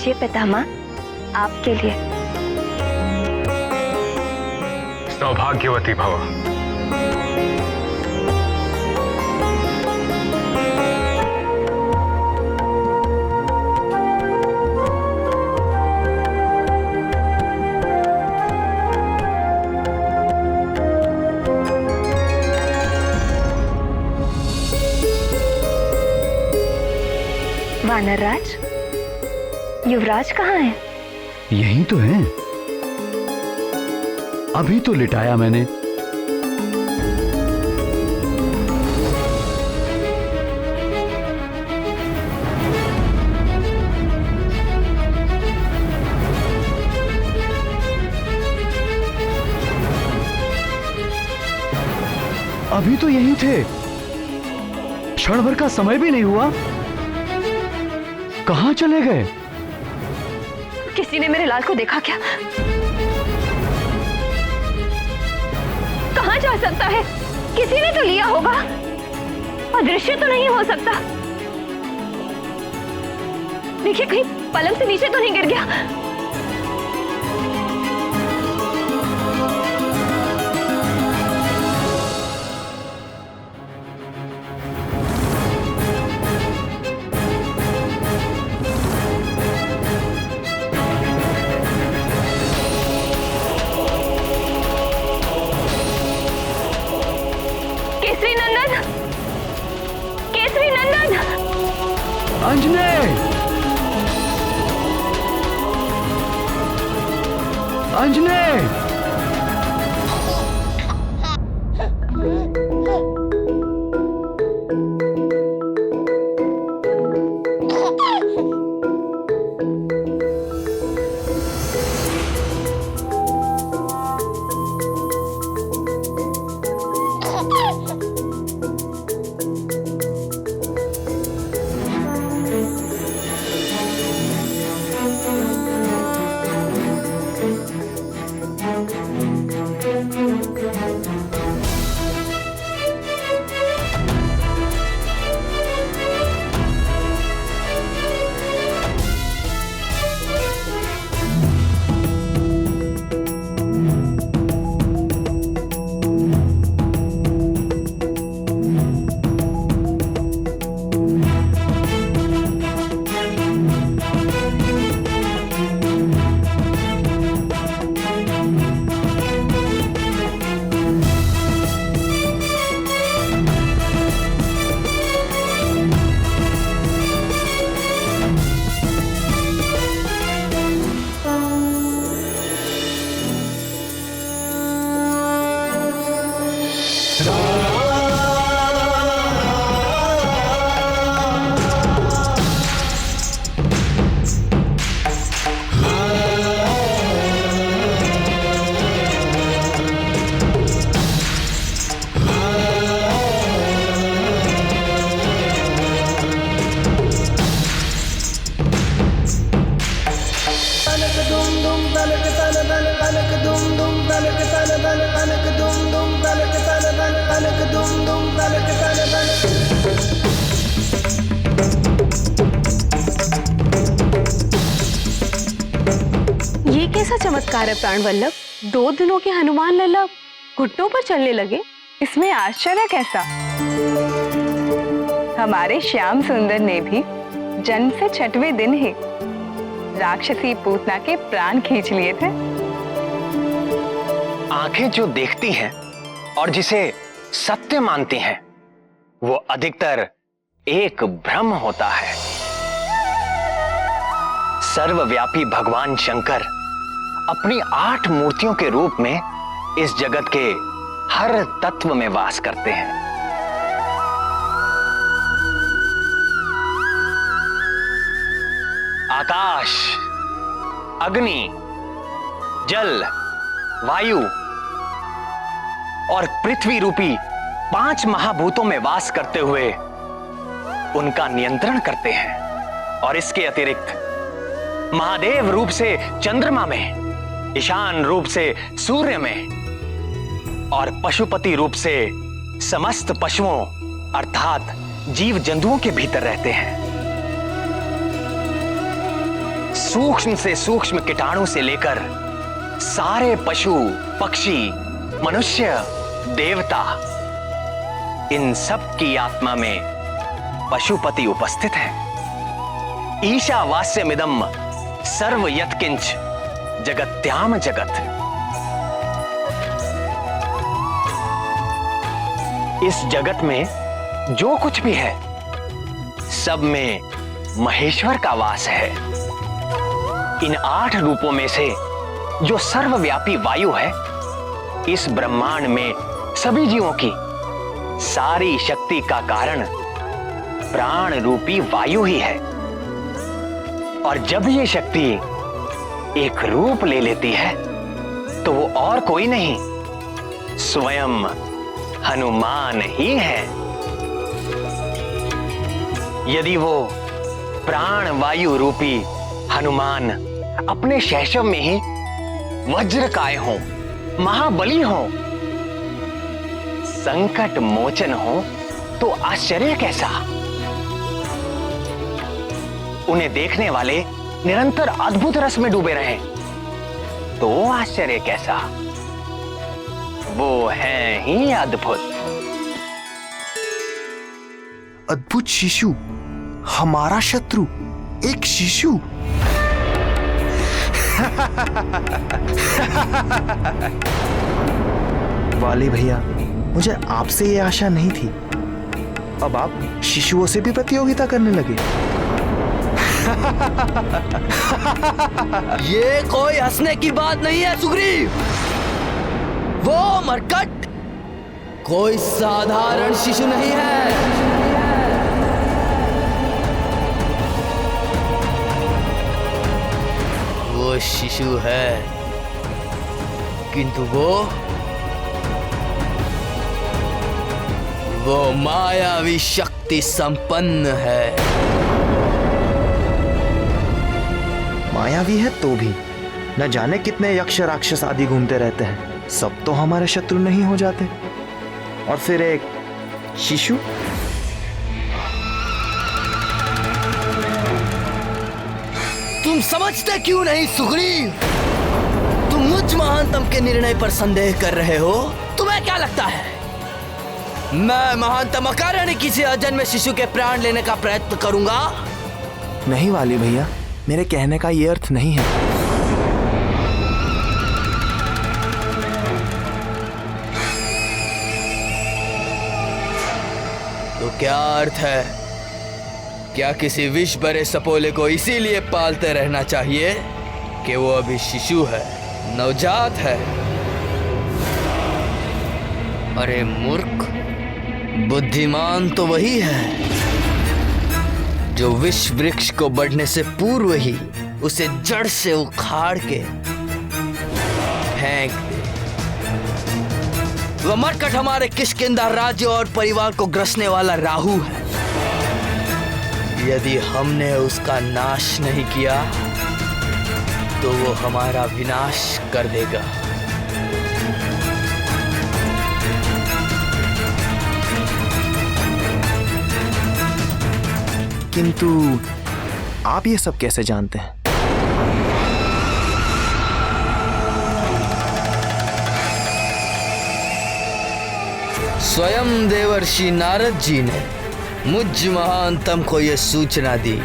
लीजिए पितामह, आपके लिए। सौभाग्यवती भव। वानरराज, युवराज कहाँ है? यही तो है, अभी तो लिटाया मैंने। अभी तो यही थे, क्षण भर का समय भी नहीं हुआ, कहां चले गए? किसी ने मेरे लाल को देखा क्या? कहां जा सकता है? किसी ने तो लिया होगा, अदृश्य तो नहीं हो सकता। देखिए कहीं पलंग से नीचे तो नहीं गिर गया। केसरी नंदन, केसरी नंदन, अंजने! अंजने! ये कैसा चमत्कार है प्राणवल्लभ? 2 दिनों के हनुमान लल्ला घुटनों पर चलने लगे। इसमें आश्चर्य कैसा? हमारे श्याम सुंदर ने भी जन्म से 6वें दिन ही राक्षसी पूतना के प्राण खींच लिए थे। आंखें जो देखती हैं और जिसे सत्य मानती हैं, वो अधिकतर एक भ्रम होता है। सर्वव्यापी भगवान शंकर अपनी 8 मूर्तियों के रूप में इस जगत के हर तत्व में वास करते हैं। आकाश, अग्नि, जल, वायु और पृथ्वी रूपी 5 महाभूतों में वास करते हुए उनका नियंत्रण करते हैं। और इसके अतिरिक्त महादेव रूप से चंद्रमा में, ईशान रूप से सूर्य में और पशुपति रूप से समस्त पशुओं अर्थात जीव जंतुओं के भीतर रहते हैं। सूक्ष्म से सूक्ष्म कीटाणु से लेकर सारे पशु, पक्षी, मनुष्य, देवता, इन सब की आत्मा में पशुपति उपस्थित है। ईशावास्यमिदं सर्व यत्किंच जगत्याम जगत। इस जगत में जो कुछ भी है सब में महेश्वर का वास है। इन 8 रूपों में से जो सर्वव्यापी वायु है, इस ब्रह्मांड में सभी जीवों की सारी शक्ति का कारण प्राण रूपी वायु ही है। और जब ये शक्ति एक रूप ले लेती है तो वो और कोई नहीं, स्वयं हनुमान ही है। यदि वो प्राण वायु रूपी हनुमान अपने शैशव में ही वज्रकाय हो, महाबली हो, संकट मोचन हो, तो आश्चर्य कैसा। उन्हें देखने वाले निरंतर अद्भुत रस में डूबे रहे तो आश्चर्य कैसा। वो है ही अद्भुत। अद्भुत शिशु, हमारा शत्रु, एक शिशु। वाली भैया, मुझे आपसे ये आशा नहीं थी। अब आप शिशुओं से भी प्रतियोगिता करने लगे। ये कोई हंसने की बात नहीं है सुग्रीव। वो मरकट कोई साधारण शिशु नहीं है। वो शिशु है, किंतु वो मायावी शक्ति संपन्न है। मायावी है तो भी न जाने कितने यक्ष राक्षस आदि घूमते रहते हैं, सब तो हमारे शत्रु नहीं हो जाते। और फिर एक शिशु। तुम समझते क्यों नहीं सुग्रीव? तुम मुझ महानतम के निर्णय पर संदेह कर रहे हो। तुम्हें क्या लगता है मैं महानतम अकारण किसी अजन्मे शिशु के प्राण लेने का प्रयत्न करूंगा? नहीं वाली भैया, मेरे कहने का ये अर्थ नहीं है। तो क्या अर्थ है? क्या किसी विष भरे सपोले को इसीलिए पालते रहना चाहिए कि वो अभी शिशु है, नवजात है? अरे मूर्ख, बुद्धिमान तो वही है जो विष वृक्ष को बढ़ने से पूर्व ही उसे जड़ से उखाड़ के फेंक दे। वह मरकट हमारे किष्किंधा राज्य और परिवार को ग्रसने वाला राहु है। यदि हमने उसका नाश नहीं किया तो वो हमारा विनाश कर देगा। किंतु आप ये सब कैसे जानते हैं? स्वयं देवर्षि नारद जी ने मुझ महानतम को यह सूचना दी।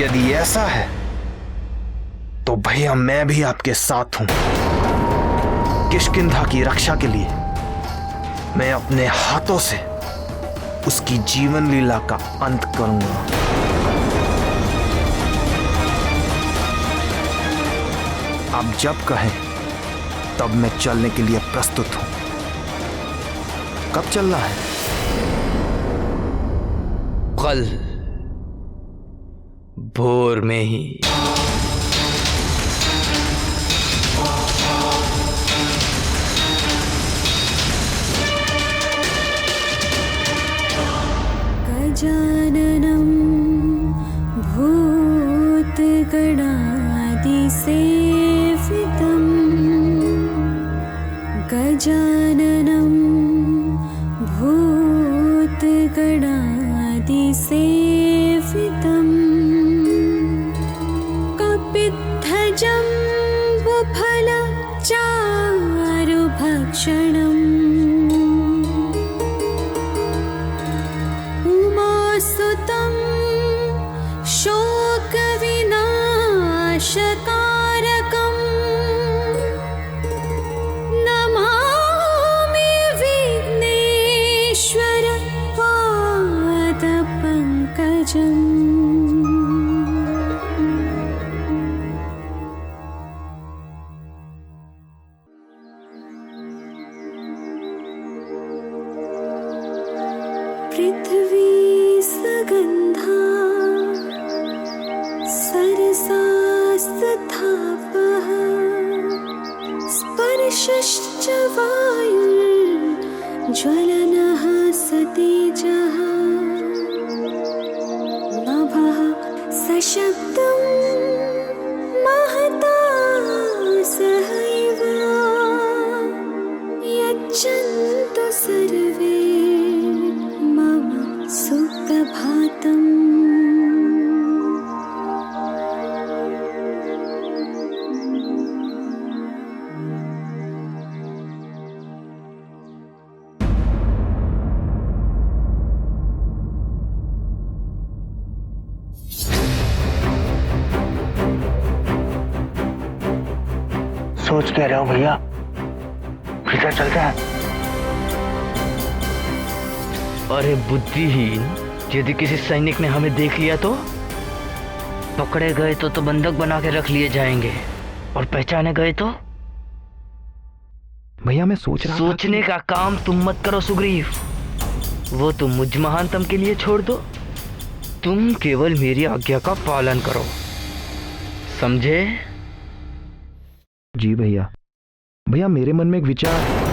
यदि ऐसा है तो भैया मैं भी आपके साथ हूं। किष्किंधा की रक्षा के लिए मैं अपने हाथों से उसकी जीवन लीला का अंत करूंगा। आप जब कहें तब मैं चलने के लिए प्रस्तुत हूं। कब चलना है? कल भोर में ही। गजाननं भूतगणादिसेवितं गजाननं भूतगणादिसेवितं शक्तं महता सहैव यच्छन्तु सर्वे मम सुप्रभातम्। सोच कह रहे हो भैया, फिर चलता है। अरे बुद्धिहीन, यदि किसी सैनिक ने हमें देख लिया तो पकड़े गए तो बंधक बना के रख लिए जाएंगे, और पहचाने गए तो? भैया मैं सोच रहा था सोचने का काम तुम मत करो सुग्रीव, वो तुम मुझ महानतम के लिए छोड़ दो। तुम केवल मेरी आज्ञा का पालन करो, समझे? जी भैया। भैया मेरे मन में एक विचार।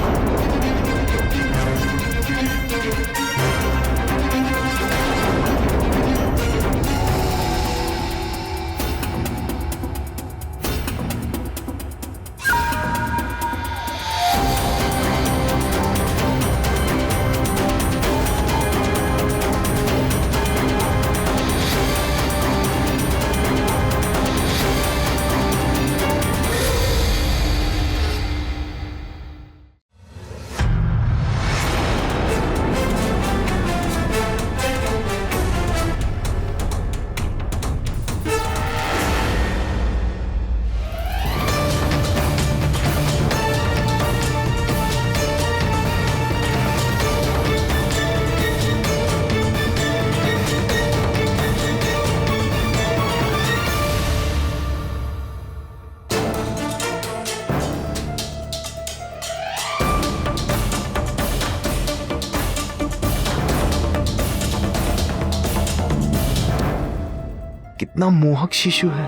कितना मोहक शिशु है,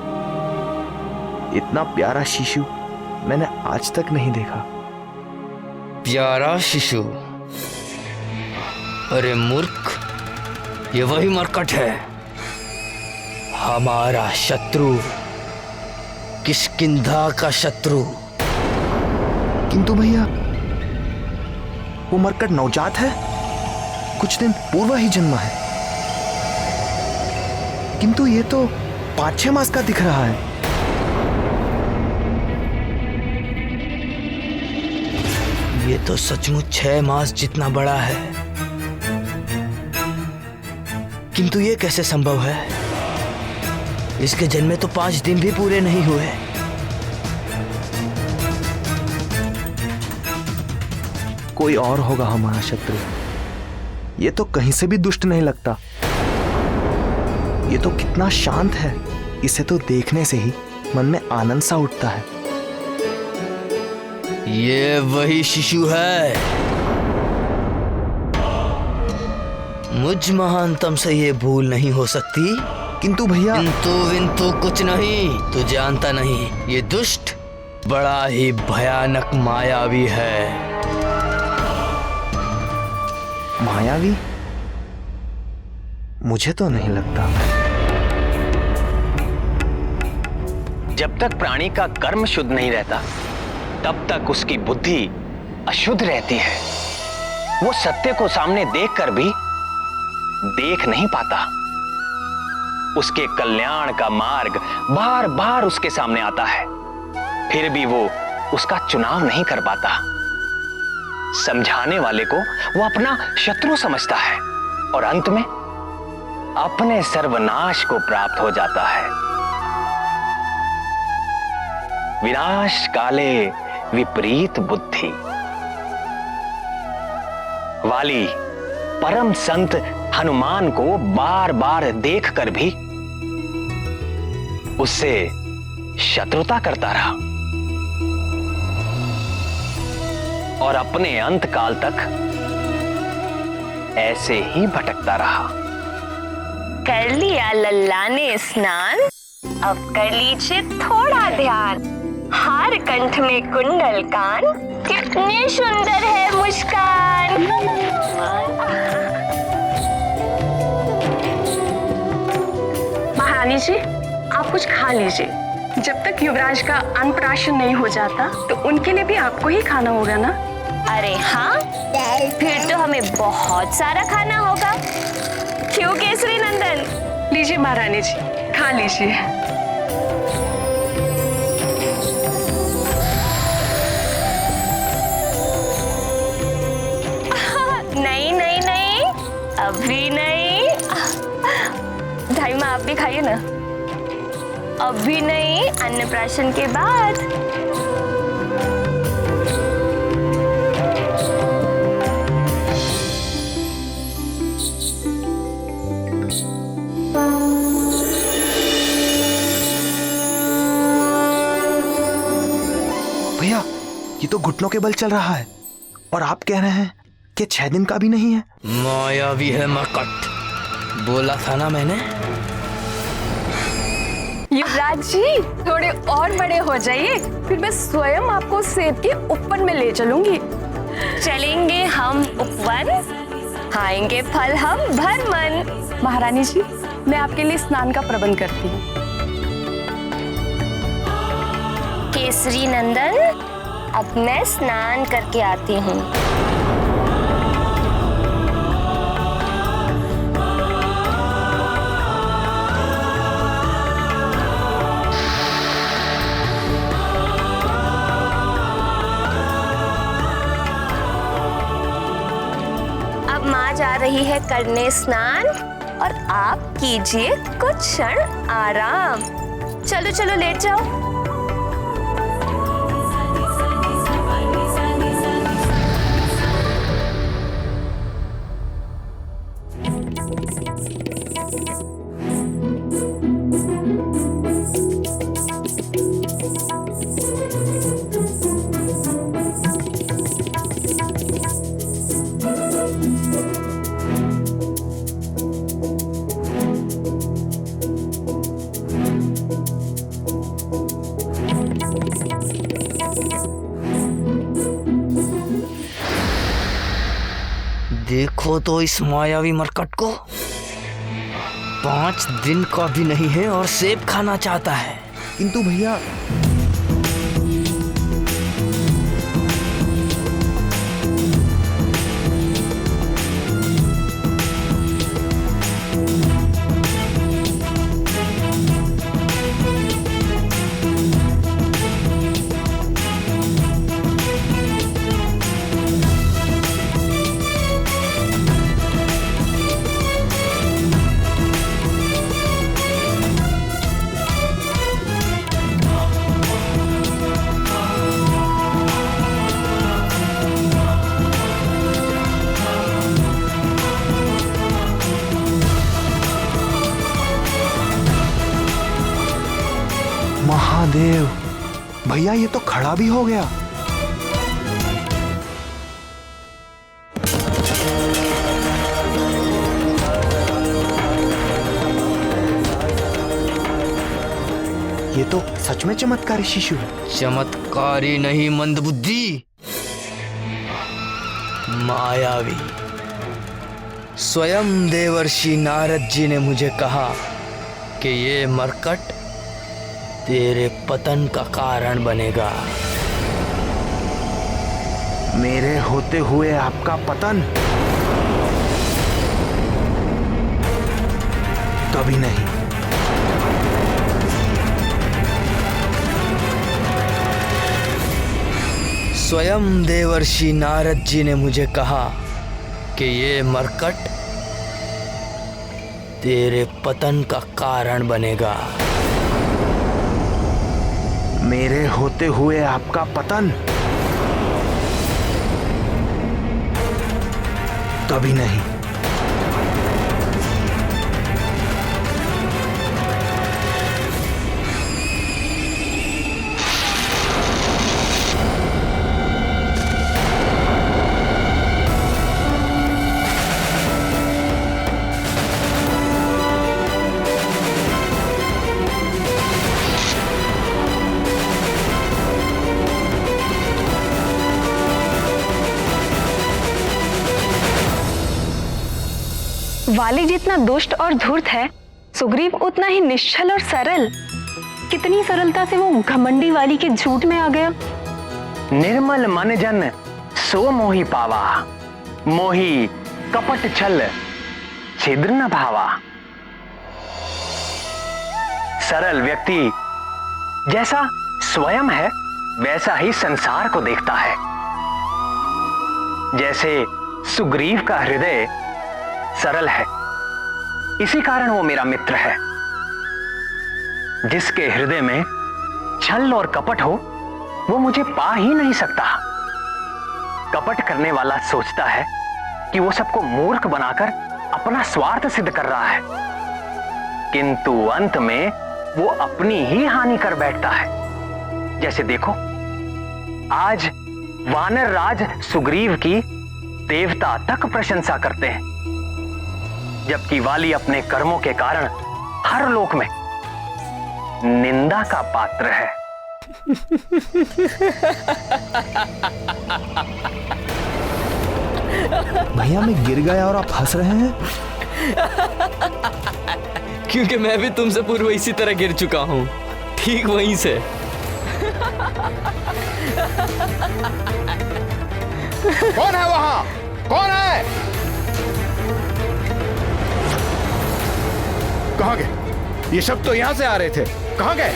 इतना प्यारा शिशु मैंने आज तक नहीं देखा। प्यारा शिशु? अरे मूर्ख, ये वही मरकट है, हमारा शत्रु, किष्किंधा का शत्रु। किंतु भैया वो मरकट नवजात है, कुछ दिन पूर्व ही जन्मा है, किंतु ये तो 5-6 मास का दिख रहा है। ये तो सचमुच 6 मास जितना बड़ा है, किंतु ये कैसे संभव है? इसके जन्मे तो 5 दिन भी पूरे नहीं हुए। कोई और होगा हमारा शत्रु, ये तो कहीं से भी दुष्ट नहीं लगता। ये तो कितना शांत है, इसे तो देखने से ही मन में आनंद सा उठता है। ये वही शिशु है, मुझ महानतम से ये भूल नहीं हो सकती। किंतु भैया किंतु कुछ नहीं, तू जानता नहीं, ये दुष्ट बड़ा ही भयानक मायावी है। मायावी? मुझे तो नहीं लगता। जब तक प्राणी का कर्म शुद्ध नहीं रहता, तब तक उसकी बुद्धि अशुद्ध रहती है। वो सत्य को सामने देखकर भी देख नहीं पाता। उसके कल्याण का मार्ग बार बार उसके सामने आता है, फिर भी वो उसका चुनाव नहीं कर पाता। समझाने वाले को वो अपना शत्रु समझता है और अंत में अपने सर्वनाश को प्राप्त हो जाता है। विनाश काले विपरीत बुद्धि। वाली परम संत हनुमान को बार बार देखकर भी उससे शत्रुता करता रहा और अपने अंत काल तक ऐसे ही भटकता रहा। कर लिया लल्ला ने स्नान, अब कर लीजिए थोड़ा ध्यान। हार कंठ में कुंडल कान, कितनी सुंदर है मुस्कान। महारानी जी, आप कुछ खा लीजिए। जब तक युवराज का अन्नप्राशन नहीं हो जाता तो उनके लिए भी आपको ही खाना होगा ना। अरे हाँ, फिर तो हमें बहुत सारा खाना होगा। क्यों केसरी नंदन? लीजिए महारानी जी, खा लीजिए। नहीं नहीं नहीं, अभी नहीं। ढाई माँ आप भी खाइए ना। अभी नहीं, अन्नप्राशन के बाद। भैया, ये तो घुटनों के बल चल रहा है और आप कह रहे हैं कि 6 दिन का भी नहीं है। मायावी है मरकट, बोला था ना मैंने। युवराज जी थोड़े और बड़े हो जाइए, फिर मैं स्वयं आपको सेब के उपवन में ले चलूंगी। चलेंगे हम उपवन, खाएंगे फल हम भर मन। महारानी जी, मैं आपके लिए स्नान का प्रबंध करती हूँ। केसरी नंदन, अब मैं स्नान करके आती हूँ। अब माँ जा रही है करने स्नान और आप कीजिए कुछ क्षण आराम। चलो चलो लेट जाओ। देखो तो इस मायावी मरकट को, 5 दिन का भी नहीं है और सेब खाना चाहता है। किंतु भैया, महादेव, भैया ये तो खड़ा भी हो गया। ये तो सच में चमत्कारी शिशु है। चमत्कारी नहीं, मंदबुद्धि, मायावी। स्वयं देवर्षि नारद जी ने मुझे कहा कि ये मरकट तेरे पतन का कारण बनेगा। मेरे होते हुए आपका पतन? कभी नहीं। स्वयं देवर्षि नारद जी ने मुझे कहा कि ये मरकट तेरे पतन का कारण बनेगा। मेरे होते हुए आपका पतन? कभी नहीं। वाली जितना दुष्ट और धूर्त है, सुग्रीव उतना ही निश्चल और सरल। कितनी सरलता से वो घमंडी वाली के झूठ में आ गया। निर्मल मन जन सो मोही पावा, मोही कपट छल छिद्र न भावा। सरल व्यक्ति जैसा स्वयं है वैसा ही संसार को देखता है। जैसे सुग्रीव का हृदय सरल है, इसी कारण वो मेरा मित्र है। जिसके हृदय में छल और कपट हो वो मुझे पा ही नहीं सकता। कपट करने वाला सोचता है कि वो सबको मूर्ख बनाकर अपना स्वार्थ सिद्ध कर रहा है, किंतु अंत में वो अपनी ही हानि कर बैठता है। जैसे देखो, आज वानर राज सुग्रीव की देवता तक प्रशंसा करते हैं, जबकि वाली अपने कर्मों के कारण हर लोक में निंदा का पात्र है। भैया मैं गिर गया और आप हंस रहे हैं? क्योंकि मैं भी तुमसे पूर्व इसी तरह गिर चुका हूं, ठीक वहीं से। कौन है वहां? कौन है? कहां गए? ये सब तो यहां से आ रहे थे, कहां गए?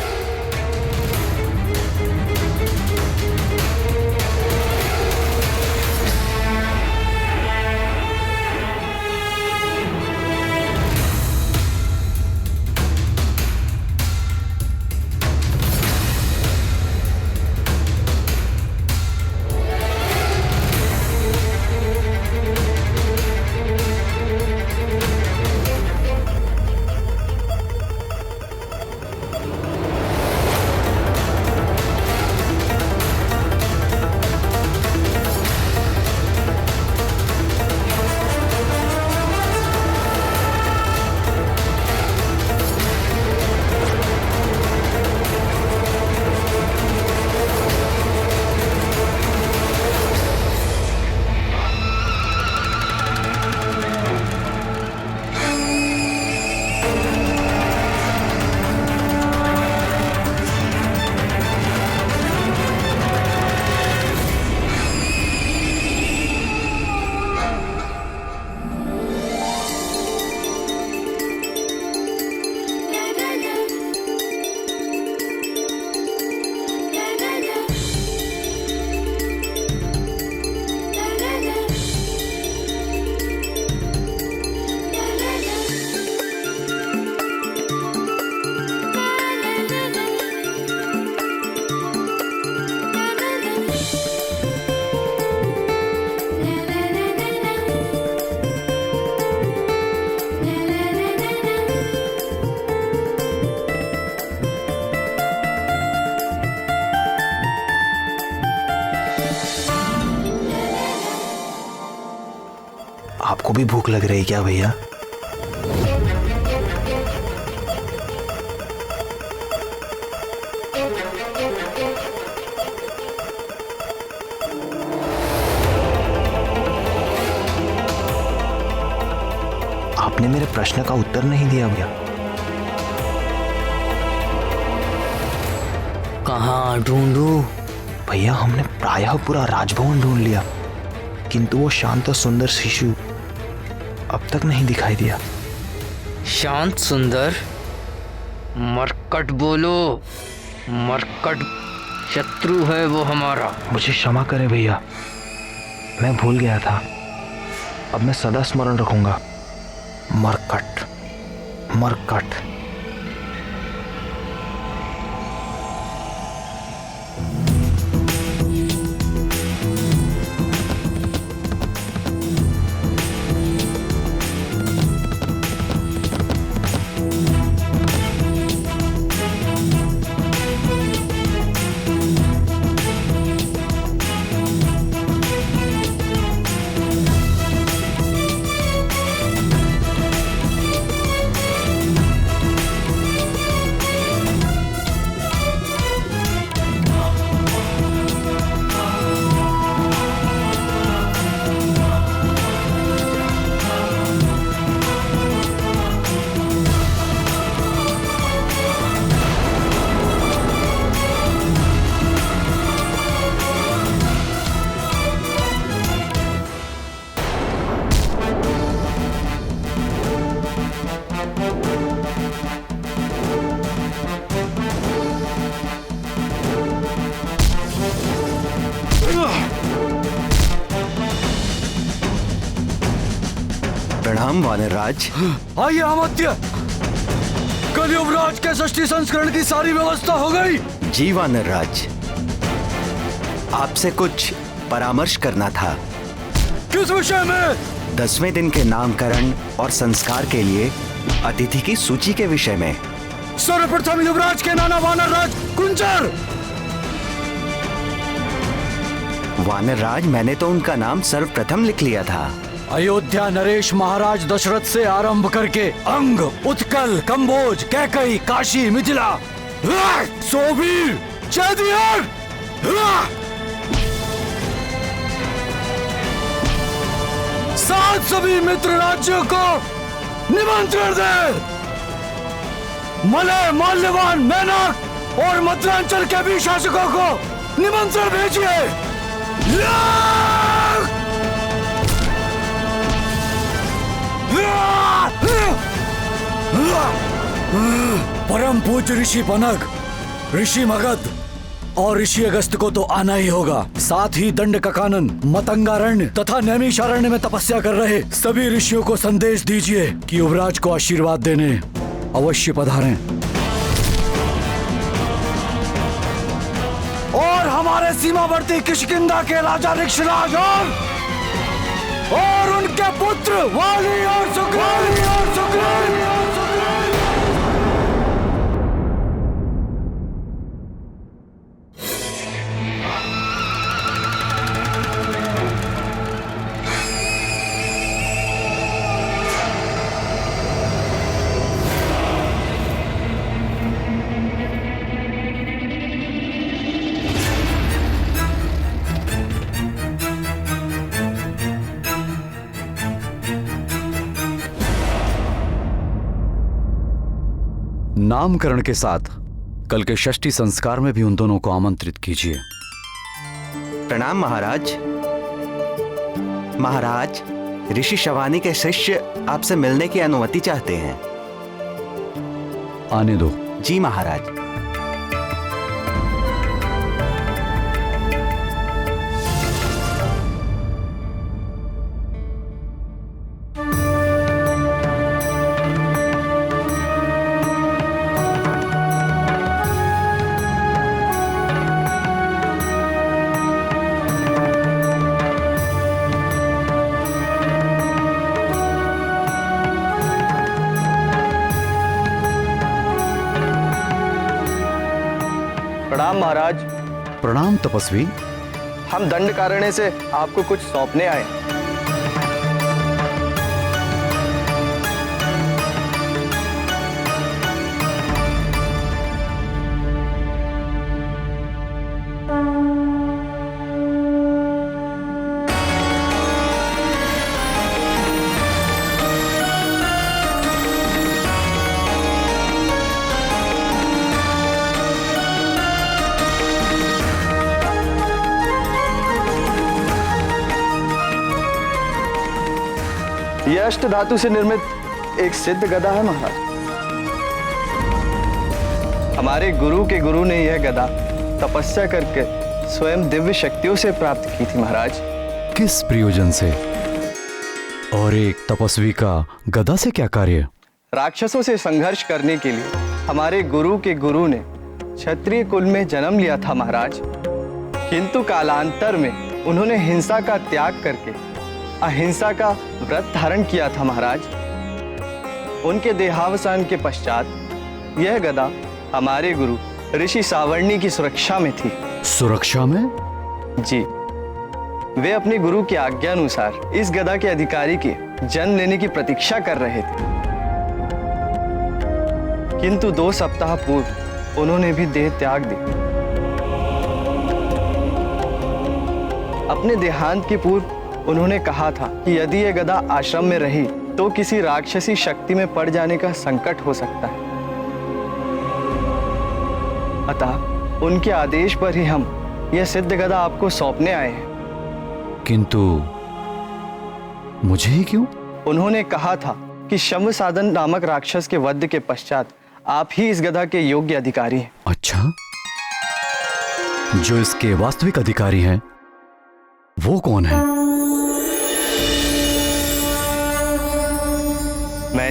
आपको भी भूख लग रही है क्या भैया? आपने मेरे प्रश्न का उत्तर नहीं दिया भैया। कहाँ ढूंढूं? भैया हमने प्रायः पूरा राजभवन ढूंढ लिया, किंतु वो शांत और सुंदर शिशु अब तक नहीं दिखाई दिया। शांत सुंदर? मरकट बोलो, मरकट शत्रु है वो हमारा। मुझे क्षमा करें भैया, मैं भूल गया था। अब मैं सदा स्मरण रखूंगा। मरकट, मरकट। प्रणाम वानरराज। आइए अमात्य, कल युवराज के षष्ठी संस्करण की सारी व्यवस्था हो गई? जी वानरराज, आपसे कुछ परामर्श करना था। किस विषय में? 10वें दिन के नामकरण और संस्कार के लिए अतिथि की सूची के विषय में। सर्वप्रथम युवराज के नाना वानरराज कुंजर। वानरराज, मैंने तो उनका नाम सर्वप्रथम लिख लिया था। अयोध्या नरेश महाराज दशरथ से आरंभ करके अंग, उत्कल, कंबोज, कैकई, काशी, मिथिला, सोबीर, चैदियर, 7 सभी मित्र राज्यों को निमंत्रण दे। मलय, माल्यवान, मैनक और मध्यांचल के भी शासकों को निमंत्रण भेजिए। परम पूज्य ऋषि पनग, ऋषि मगध और ऋषि अगस्त को तो आना ही होगा। साथ ही दंडकानन, मतंगारण्य तथा नैमिषारण्य में तपस्या कर रहे सभी ऋषियों को संदेश दीजिए कि युवराज को आशीर्वाद देने अवश्य पधारें। और हमारे सीमावर्ती किष्किंधा के राजा ऋक्षराज और उनके पुत्र वाली और सुग्रीव। नामकरण के साथ कल के षष्ठी संस्कार में भी उन दोनों को आमंत्रित कीजिए। प्रणाम महाराज। महाराज, ऋषि शवानी के शिष्य आपसे मिलने की अनुमति चाहते हैं। आने दो। जी महाराज। प्रणाम महाराज। प्रणाम तपस्वी। हम दंडकारण्य से आपको कुछ सौंपने आए। यह अष्ट धातु से निर्मित एक सिद्ध गदा है महाराज। हमारे गुरु के गुरु ने यह गदा तपस्या करके स्वयं दिव्य शक्तियों से प्राप्त की थी महाराज। किस प्रयोजन से? और एक तपस्वी का गदा से क्या कार्य? राक्षसों से संघर्ष करने के लिए हमारे गुरु के गुरु ने क्षत्रिय कुल में जन्म लिया था महाराज। किंतु कालांतर में उन्होंने हिंसा का त्याग करके अहिंसा का व्रत धारण किया था महाराज। उनके देहावसान के पश्चात यह गदा हमारे गुरु ऋषि सावर्णी की सुरक्षा में थी। सुरक्षा में? जी। वे अपने गुरु की आज्ञा अनुसार इस गदा के अधिकारी के जन्म लेने की प्रतीक्षा कर रहे थे, किंतु 2 सप्ताह पूर्व उन्होंने भी देह त्याग दी। अपने देहांत के पूर्व उन्होंने कहा था कि यदि यह गदा आश्रम में रही तो किसी राक्षसी शक्ति में पड़ जाने का संकट हो सकता है। अतः उनके आदेश पर ही हम यह सिद्ध गदा आपको सौंपने आए हैं। किंतु मुझे ही क्यों? उन्होंने कहा था कि शम्भ साधन नामक राक्षस के वध के पश्चात आप ही इस गदा के योग्य अधिकारी हैं। अच्छा, जो इसके वास्तविक अधिकारी हैं वो कौन है?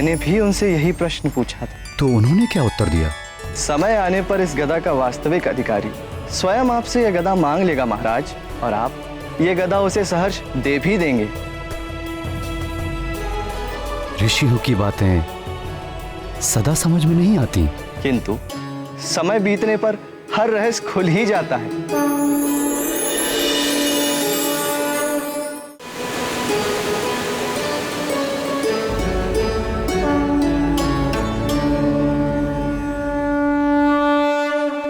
मैंने भी उनसे यही प्रश्न पूछा था। तो उन्होंने क्या उत्तर दिया? समय आने पर इस गदा का वास्तविक अधिकारी स्वयं आपसे यह गदा मांग लेगा महाराज, और आप ये गदा उसे सहर्ष दे भी देंगे। ऋषियों की बातें सदा समझ में नहीं आती, किंतु समय बीतने पर हर रहस्य खुल ही जाता है।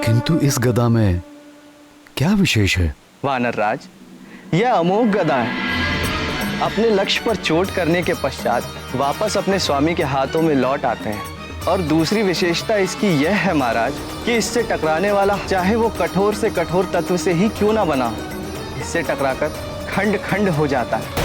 किंतु इस गदा में क्या विशेष है? वानर राज, यह अमोघ गदा है। अपने लक्ष्य पर चोट करने के पश्चात वापस अपने स्वामी के हाथों में लौट आते हैं। और दूसरी विशेषता इसकी यह है महाराज कि इससे टकराने वाला चाहे वो कठोर से कठोर तत्व से ही क्यों ना बना हो, इससे टकराकर खंड खंड हो जाता है।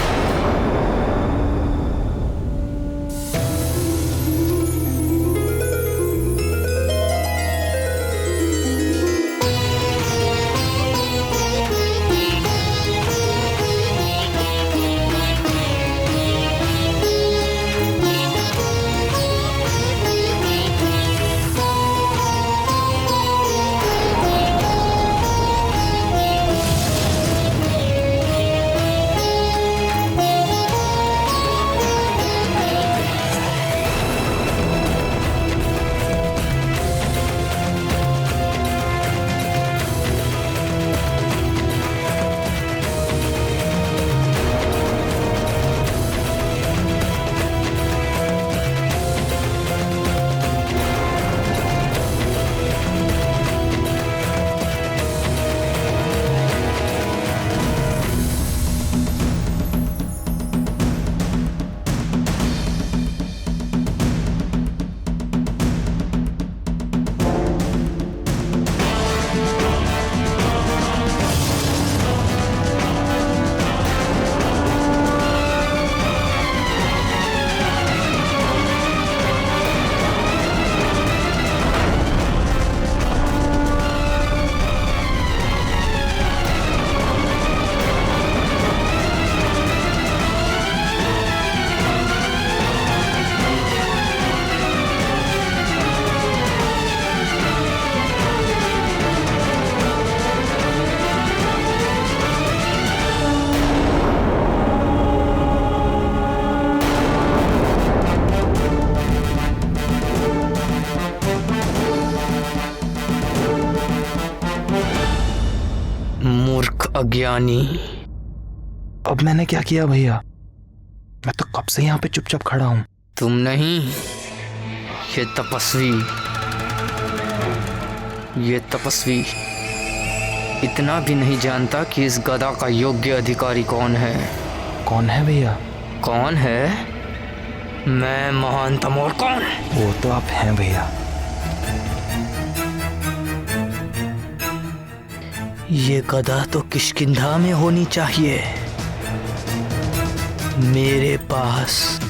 अज्ञानी। अब मैंने क्या किया भैया? मैं तो कब से यहाँ पे चुपचाप खड़ा हूँ। तुम नहीं, ये तपस्वी इतना भी नहीं जानता कि इस गदा का योग्य अधिकारी कौन है। कौन है भैया? कौन है? मैं महानतम। और कौन? वो तो आप हैं भैया। ये गदा तो किष्किंधा में होनी चाहिए। मेरे पास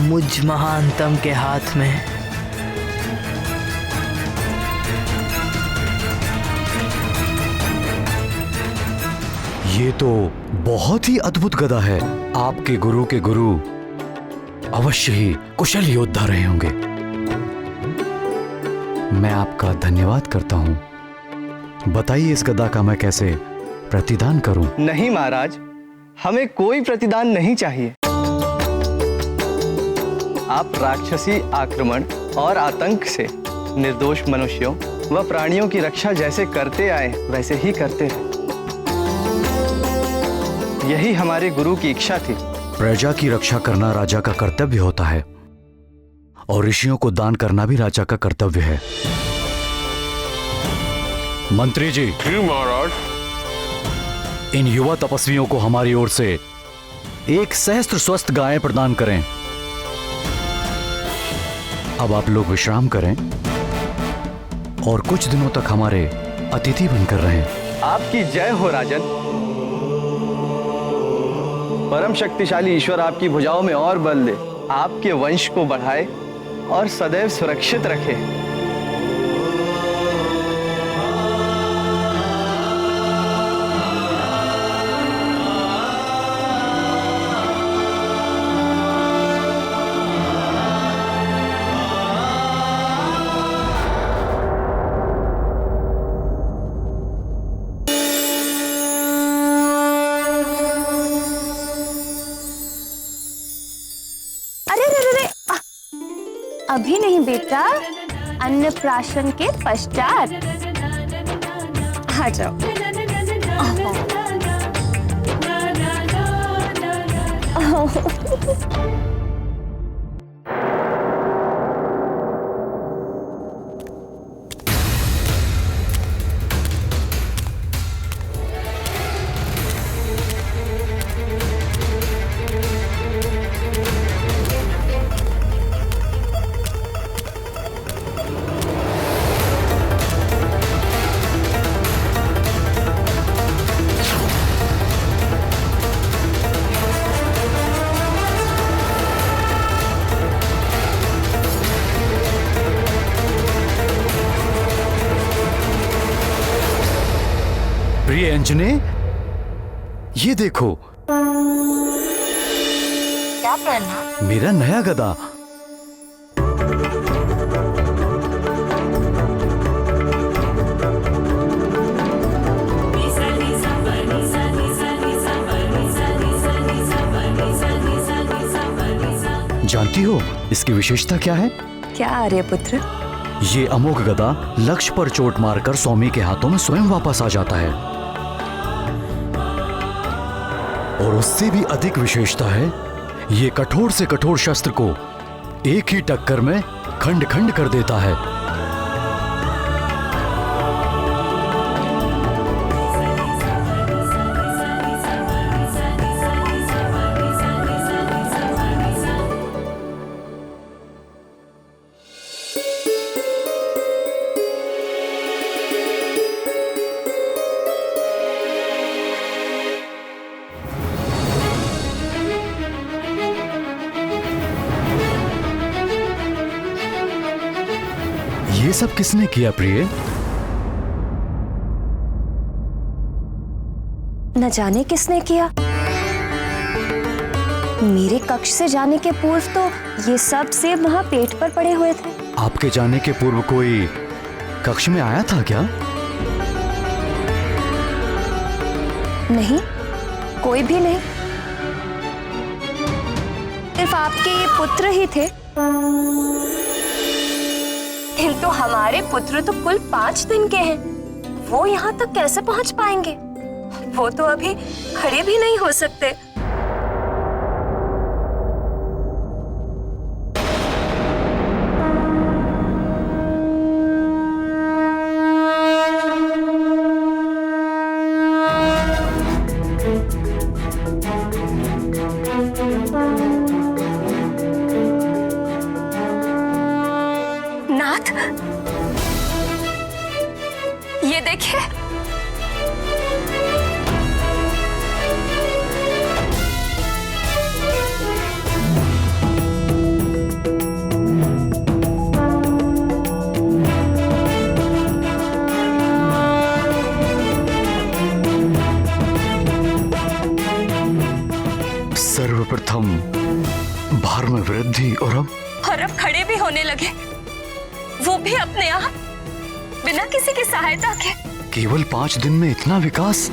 मुझ महानतम के हाथ में। ये तो बहुत ही अद्भुत गदा है। आपके गुरु के गुरु अवश्य ही कुशल योद्धा रहे होंगे। मैं आपका धन्यवाद करता हूं। बताइए इस गदा का मैं कैसे प्रतिदान करूं? नहीं महाराज, हमें कोई प्रतिदान नहीं चाहिए। आप राक्षसी आक्रमण और आतंक से निर्दोष मनुष्यों व प्राणियों की रक्षा जैसे करते आए वैसे ही करते रहे। यही हमारे गुरु की इच्छा थी। प्रजा की रक्षा करना राजा का कर्तव्य होता है और ऋषियों को दान करना भी राजा का कर्तव्य है। मंत्री जी। जी महाराज। इन युवा तपस्वियों को हमारी ओर से 1 सहस्त्र स्वस्थ गायें प्रदान करें। अब आप लोग विश्राम करें और कुछ दिनों तक हमारे अतिथि बनकर रहें। आपकी जय हो राजन। परम शक्तिशाली ईश्वर आपकी भुजाओं में और बल दे, आपके वंश को बढ़ाए और सदैव सुरक्षित रखे। अभी नहीं बेटा, अन्नप्राशन के पश्चात। आ जाओ। प्रिय अंजने, ये देखो। क्या पहना? मेरा नया गदा। जानती हो इसकी विशेषता क्या है? क्या आर्यपुत्र? ये अमोघ गदा लक्ष्य पर चोट मारकर स्वामी के हाथों में स्वयं वापस आ जाता है। और उससे भी अधिक विशेषता है, ये कठोर से कठोर शस्त्र को एक ही टक्कर में खंड खंड कर देता है। ये सब किसने किया प्रिय? न जाने किसने किया। मेरे कक्ष से जाने के पूर्व तो ये सब सेब वहां पेट पर पड़े हुए थे। आपके जाने के पूर्व कोई कक्ष में आया था क्या? नहीं, कोई भी नहीं। सिर्फ आपके ये पुत्र ही थे। किंतु हमारे पुत्र तो कुल 5 दिन के हैं। वो यहाँ तक कैसे पहुँच पाएंगे? वो तो अभी खड़े भी नहीं हो सकते। नाथ, ये देखिए। सर्वप्रथम भार में वृद्धि और अब खड़े भी होने लगे, वो भी अपने आप, बिना किसी की सहायता के। केवल 5 दिन में इतना विकास?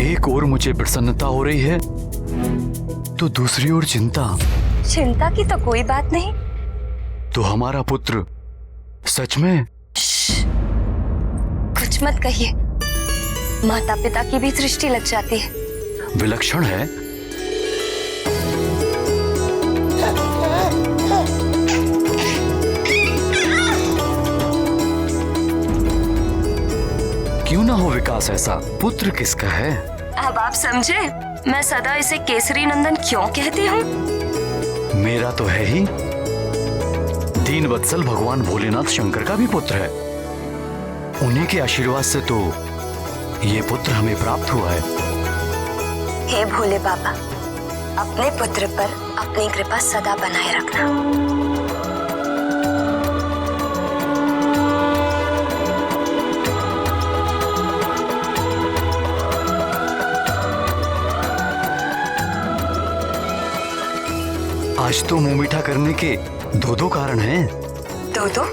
एक ओर मुझे प्रसन्नता हो रही है तो दूसरी ओर चिंता। चिंता की तो कोई बात नहीं। तो हमारा पुत्र सच में? कुछ मत कहिए, माता पिता की भी दृष्टि लग जाती है। विलक्षण है। क्यों ना हो विकास ऐसा? पुत्र किसका है? अब आप समझे मैं सदा इसे केसरी नंदन क्यों कहती हूँ? मेरा तो है ही। दीन वत्सल भगवान भोलेनाथ शंकर का भी पुत्र है। उन्हीं के आशीर्वाद से तो ये पुत्र हमें प्राप्त हुआ है। हे भोले बाबा, अपने पुत्र पर अपनी कृपा सदा बनाए रखना। आज तो मुंह मीठा करने के 2 कारण हैं। दो?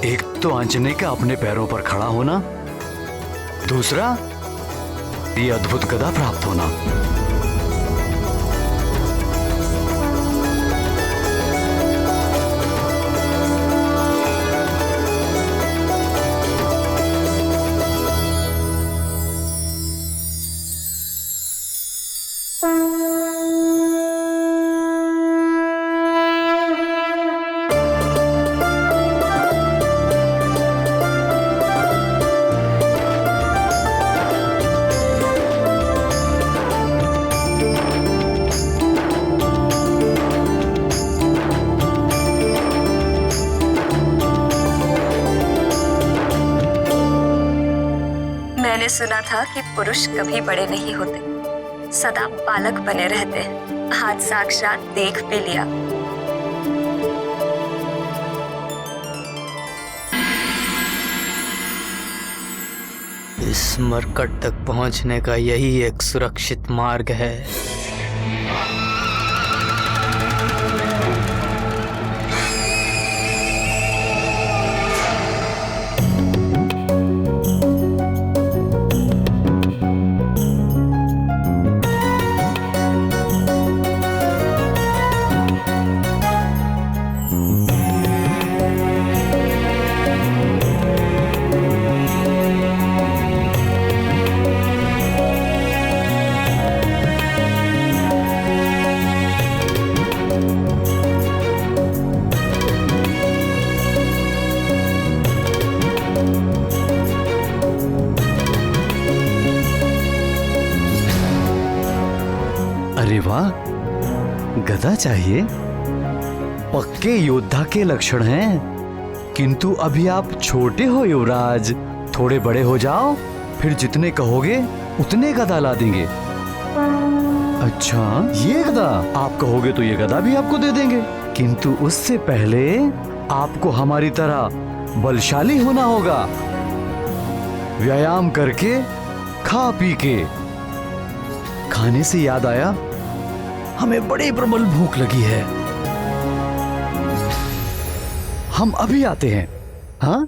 एक तो आंजने का अपने पैरों पर खड़ा होना, दूसरा ये अद्भुत गदा प्राप्त होना। मैंने सुना था कि पुरुष कभी बड़े नहीं होते, सदा बालक बने रहते हैं। आज साक्षात देख भी लिया। इस मरकट तक पहुंचने का यही एक सुरक्षित मार्ग है। अरे वाह, गदा चाहिए? पक्के योद्धा के लक्षण हैं। किंतु अभी आप छोटे हो युवराज, थोड़े बड़े हो जाओ, फिर जितने कहोगे उतने गदा ला देंगे। अच्छा, ये गदा आप कहोगे तो ये गदा भी आपको दे देंगे, किंतु उससे पहले आपको हमारी तरह बलशाली होना होगा। व्यायाम करके, खा पी के। खाने से याद आया, हमें बड़ी प्रबल भूख लगी है। हम अभी आते हैं। हाँ,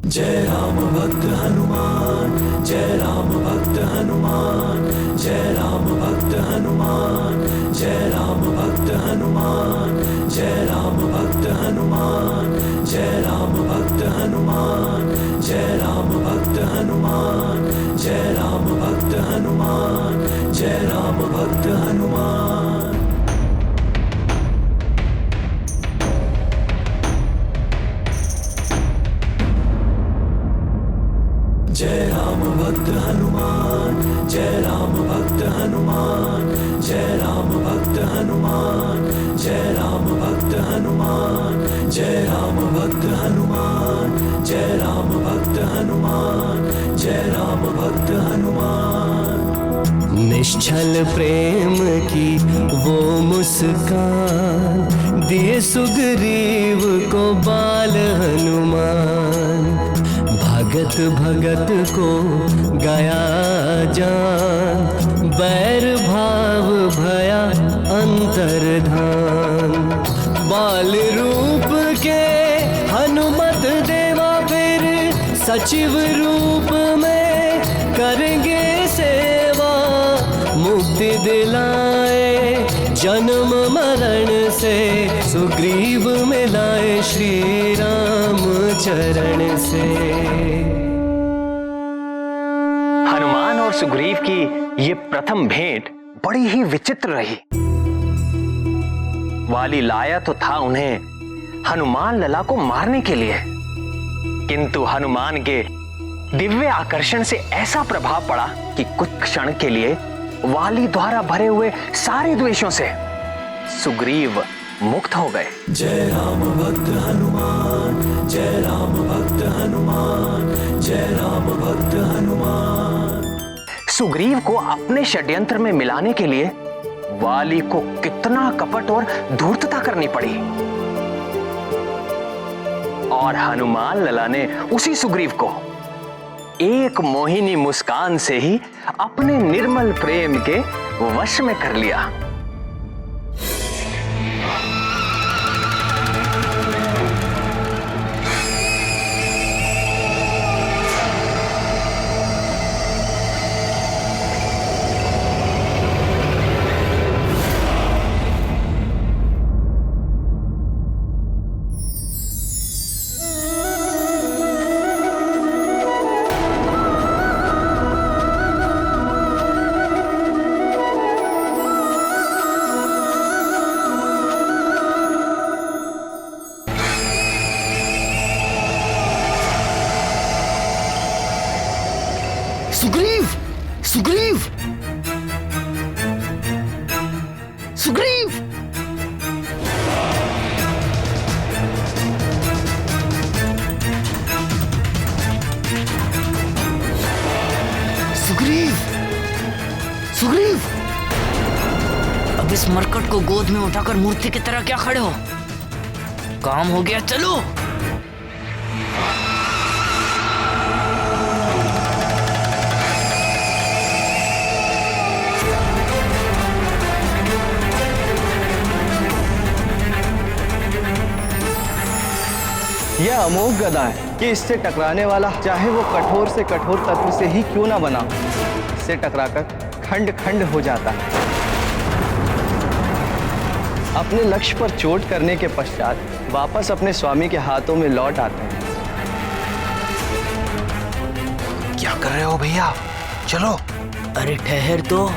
जय राम भक्त हनुमान, जय राम भक्त हनुमान, जय राम भक्त हनुमान, जय राम भक्त हनुमान, जय राम भक्त हनुमान, जय राम भक्त हनुमान, जय राम भक्त हनुमान, जय राम भक्त हनुमान, जय राम भक्त हनुमान। जय राम भक्त हनुमान, जय राम भक्त हनुमान, जय राम भक्त हनुमान, जय राम भक्त हनुमान, जय राम भक्त हनुमान, जय राम भक्त हनुमान, जय राम भक्त हनुमान। निश्चल प्रेम की वो मुस्कान दिए सुग्रीव को बाल हनुमान। भगत भगत को गया जान, बैर भाव भया अंतर्धान। बाल रूप के हनुमत देवा फिर सचिव रूप में करेंगे सेवा। मुक्ति दिलाए जन्म मरण से, सुग्रीव मिलाए श्री राम चरण से। हनुमान और सुग्रीव की ये प्रथम भेंट बड़ी ही विचित्र रही। वाली लाया तो था उन्हें हनुमान लला को मारने के लिए, किंतु हनुमान के दिव्य आकर्षण से ऐसा प्रभाव पड़ा कि कुछ क्षण के लिए वाली द्वारा भरे हुए सारे द्वेषों से सुग्रीव मुक्त हो गए। जय राम भक्त हनुमान, जय राम भक्त हनुमान, जय राम भक्त हनुमान। सुग्रीव को अपने षड्यंत्र में मिलाने के लिए वाली को कितना कपट और धूर्तता करनी पड़ी, और हनुमान लला ने उसी सुग्रीव को एक मोहिनी मुस्कान से ही अपने निर्मल प्रेम के वश में कर लिया। सुग्रीव! सुग्रीव! सुग्रीव! सुग्रीव! अब इस मरकट को गोद में उठाकर मूर्ति की तरह क्या खड़े हो? काम हो गया, चलो। यह अमोघ गदा है कि इससे टकराने वाला चाहे वो कठोर से कठोर तत्व से ही क्यों ना बना, इससे टकराकर खंड खंड हो जाता है। अपने लक्ष्य पर चोट करने के पश्चात वापस अपने स्वामी के हाथों में लौट आते हैं। क्या कर रहे हो भैया? चलो। अरे ठहर तो।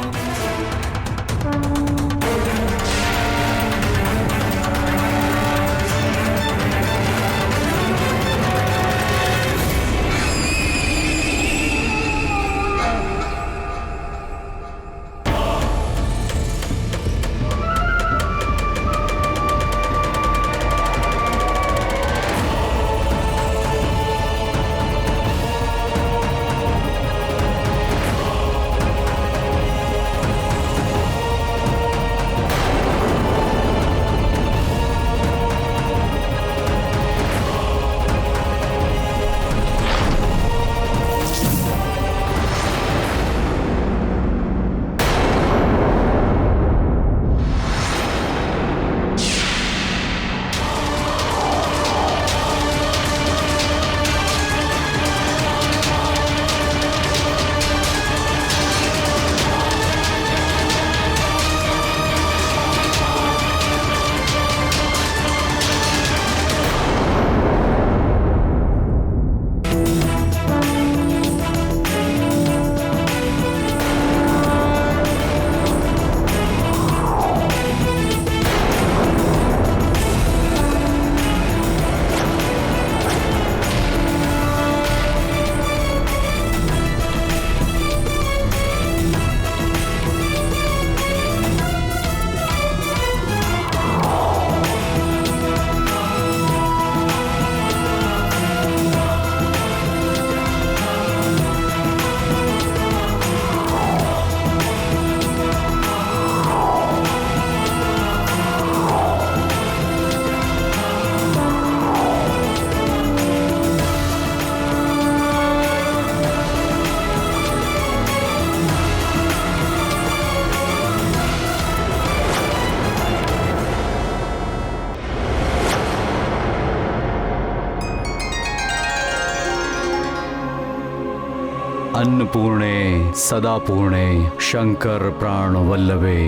अन्नपूर्णे सदापूर्णे शंकर प्राण वल्लभे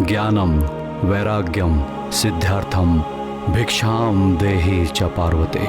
ज्ञानम वैराग्यम सिद्धार्थम भिक्षाम देहि च पार्वते।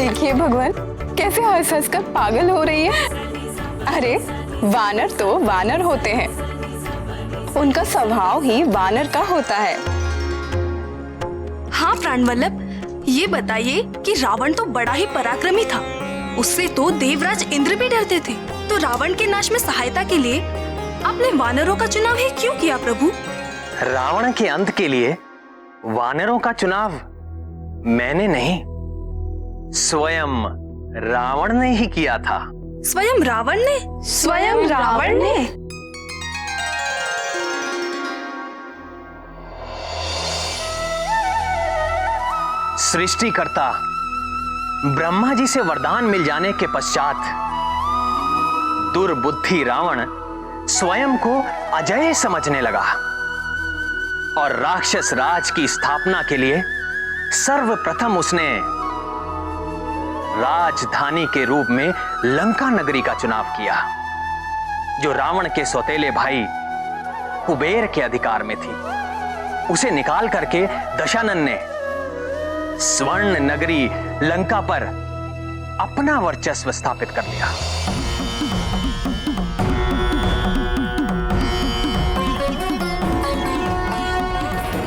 देखिए भगवान कैसे हंस हंस कर पागल हो रही है। अरे वानर तो वानर होते हैं, उनका स्वभाव ही वानर का होता है। हाँ प्राणवल्लभ, ये बताइए कि रावण तो बड़ा ही पराक्रमी था, उससे तो देवराज इंद्र भी डरते थे। तो रावण के नाश में सहायता के लिए आपने वानरों का चुनाव ही क्यों किया प्रभु? रावण के अंत के लिए वानरों का चुनाव मैंने नहीं, स्वयं रावण ने ही किया था। स्वयं रावण ने? स्वयं रावण ने? सृष्टिकर्ता ब्रह्मा जी से वरदान मिल जाने के पश्चात दुर्बुद्धि रावण स्वयं को अजय समझने लगा और राक्षस राज की स्थापना के लिए सर्वप्रथम उसने राजधानी के रूप में लंका नगरी का चुनाव किया, जो रावण के सौतेले भाई कुबेर के अधिकार में थी। उसे निकाल करके दशानन ने स्वर्ण नगरी लंका पर अपना वर्चस्व स्थापित कर लिया।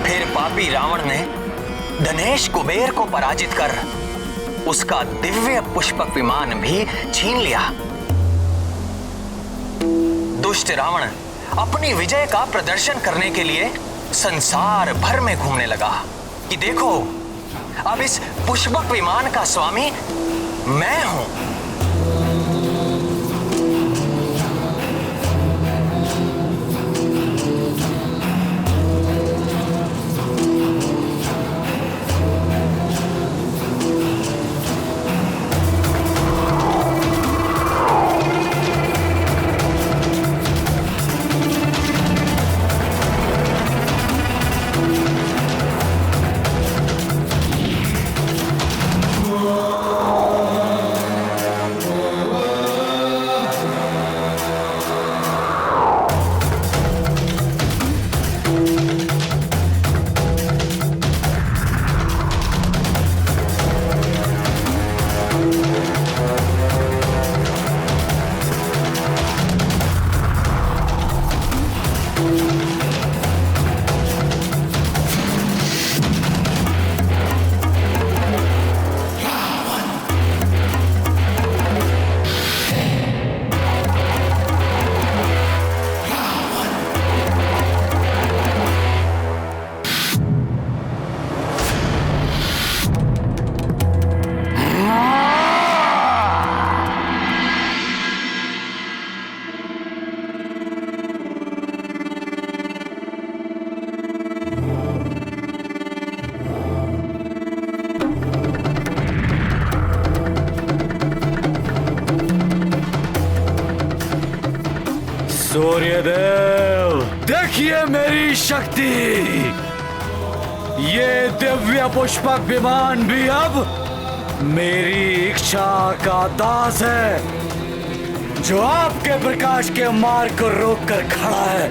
फिर पापी रावण ने धनेश कुबेर को पराजित कर उसका दिव्य पुष्पक विमान भी छीन लिया। दुष्ट रावण अपनी विजय का प्रदर्शन करने के लिए संसार भर में घूमने लगा कि देखो, अब इस पुष्पक विमान का स्वामी मैं हूं। सूर्यदेव, देखिए मेरी शक्ति। ये दिव्य पुष्पक विमान भी अब मेरी इच्छा का दास है, जो आपके प्रकाश के मार्ग को रोक कर खड़ा है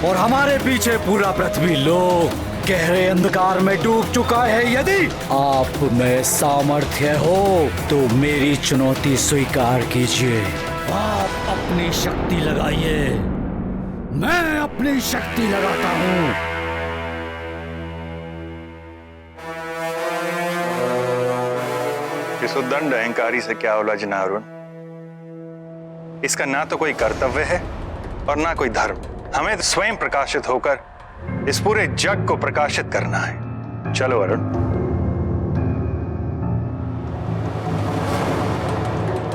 और हमारे पीछे पूरा पृथ्वी लोक गहरे अंधकार में डूब चुका है। यदि आप में सामर्थ्य हो तो मेरी चुनौती स्वीकार कीजिए। आप अपनी शक्ति लगाइए, मैं अपनी शक्ति लगाता हूं। इस उद्दंड अहंकारी से क्या उलझना अरुण? इसका ना तो कोई कर्तव्य है और ना कोई धर्म। हमें तो स्वयं प्रकाशित होकर इस पूरे जग को प्रकाशित करना है। चलो अरुण।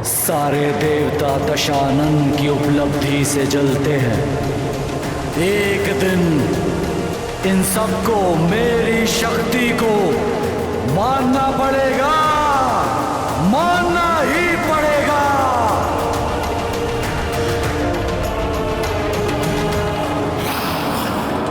सारे देवता दशानन की उपलब्धि से जलते हैं। एक दिन इन सबको मेरी शक्ति को मानना पड़ेगा, मानना